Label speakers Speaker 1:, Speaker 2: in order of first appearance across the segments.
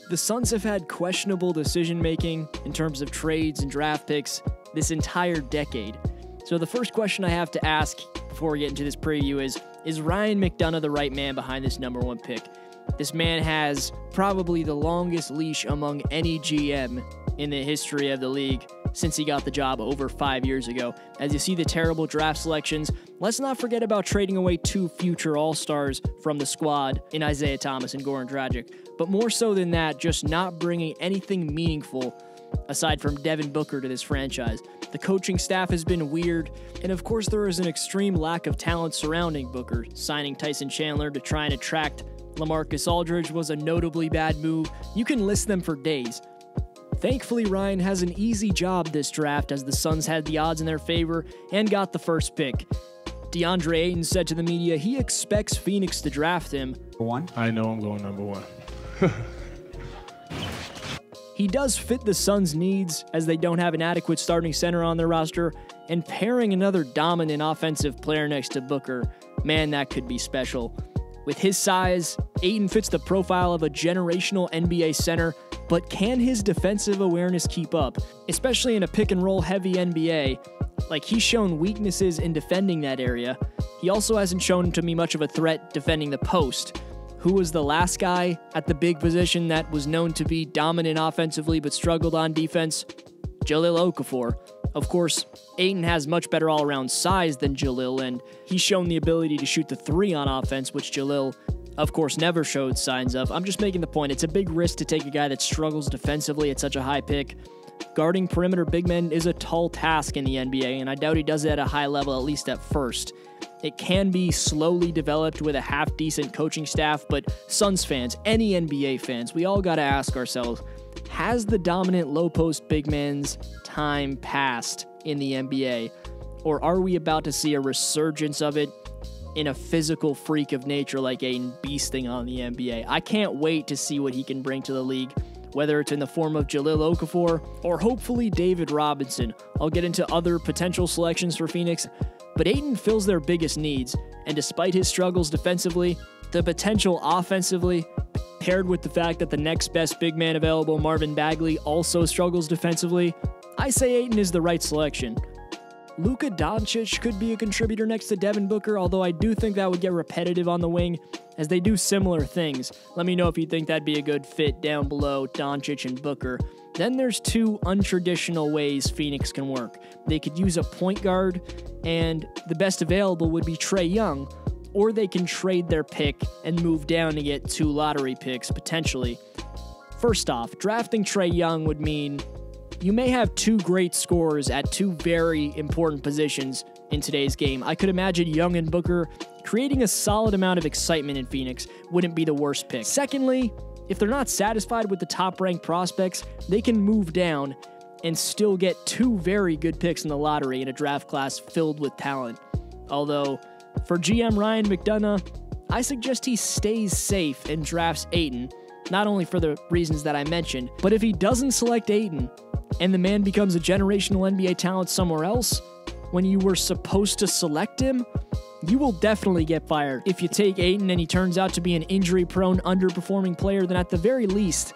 Speaker 1: The Suns have had questionable decision-making in terms of trades and draft picks this entire decade. So the first question I have to ask before we get into this preview is Ryan McDonough the right man behind this number one pick? This man has probably the longest leash among any GM in the history of the league since he got the job over 5 years ago. As you see the terrible draft selections, let's not forget about trading away 2 future All-Stars from the squad in Isaiah Thomas and Goran Dragic. But more so than that, just not bringing anything meaningful aside from Devin Booker to this franchise. The coaching staff has been weird, and of course there is an extreme lack of talent surrounding Booker. Signing Tyson Chandler to try and attract LaMarcus Aldridge was a notably bad move. You can list them for days. Thankfully, Ryan has an easy job this draft as the Suns had the odds in their favor and got the first pick. Deandre Ayton said to the media he expects Phoenix to draft him.
Speaker 2: I know I'm going number 1.
Speaker 1: He does fit the Suns' needs as they don't have an adequate starting center on their roster, and pairing another dominant offensive player next to Booker, man, that could be special. With his size, Ayton fits the profile of a generational NBA center, but can his defensive awareness keep up? Especially in a pick-and-roll heavy NBA, like he's shown weaknesses in defending that area. He also hasn't shown to me much of a threat defending the post. Who was the last guy at the big position that was known to be dominant offensively but struggled on defense? Jahlil Okafor. Of course, Ayton has much better all-around size than Jahlil, and he's shown the ability to shoot the 3 on offense, which Jahlil, of course, never showed signs of. I'm just making the point. It's a big risk to take a guy that struggles defensively at such a high pick. Guarding perimeter big men is a tall task in the NBA, and I doubt he does it at a high level, at least at first. It can be slowly developed with a half-decent coaching staff, but Suns fans, any NBA fans, we all got to ask ourselves, has the dominant low-post big man's time passed in the NBA? Or are we about to see a resurgence of it in a physical freak of nature like Ayton beasting on the NBA? I can't wait to see what he can bring to the league, whether it's in the form of Jahlil Okafor or hopefully David Robinson. I'll get into other potential selections for Phoenix, but Ayton fills their biggest needs, and despite his struggles defensively, the potential offensively, paired with the fact that the next best big man available, Marvin Bagley, also struggles defensively, I say Ayton is the right selection. Luka Doncic could be a contributor next to Devin Booker, although I do think that would get repetitive on the wing, as they do similar things. Let me know if you think that'd be a good fit down below Doncic and Booker. Then there's 2 untraditional ways Phoenix can work. They could use a point guard, and the best available would be Trae Young, or they can trade their pick and move down to get 2 lottery picks, potentially. First off, drafting Trae Young would mean you may have 2 great scorers at 2 very important positions in today's game. I could imagine Young and Booker creating a solid amount of excitement in Phoenix wouldn't be the worst pick. Secondly, if they're not satisfied with the top-ranked prospects, they can move down and still get 2 very good picks in the lottery in a draft class filled with talent. Although, for GM Ryan McDonough, I suggest he stays safe and drafts Ayton, not only for the reasons that I mentioned, but if he doesn't select Ayton and the man becomes a generational NBA talent somewhere else, when you were supposed to select him, you will definitely get fired. If you take Ayton and he turns out to be an injury-prone, underperforming player, then at the very least,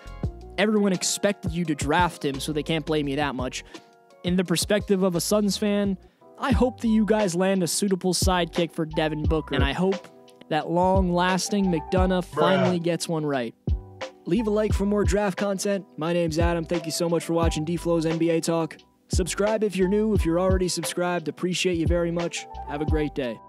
Speaker 1: everyone expected you to draft him, so they can't blame you that much. In the perspective of a Suns fan, I hope that you guys land a suitable sidekick for Devin Booker, and I hope that long-lasting McDonough finally gets one right. Leave a like for more draft content. My name's Adam. Thank you so much for watching D-Flow's NBA Talk. Subscribe if you're new. If you're already subscribed, appreciate you very much. Have a great day.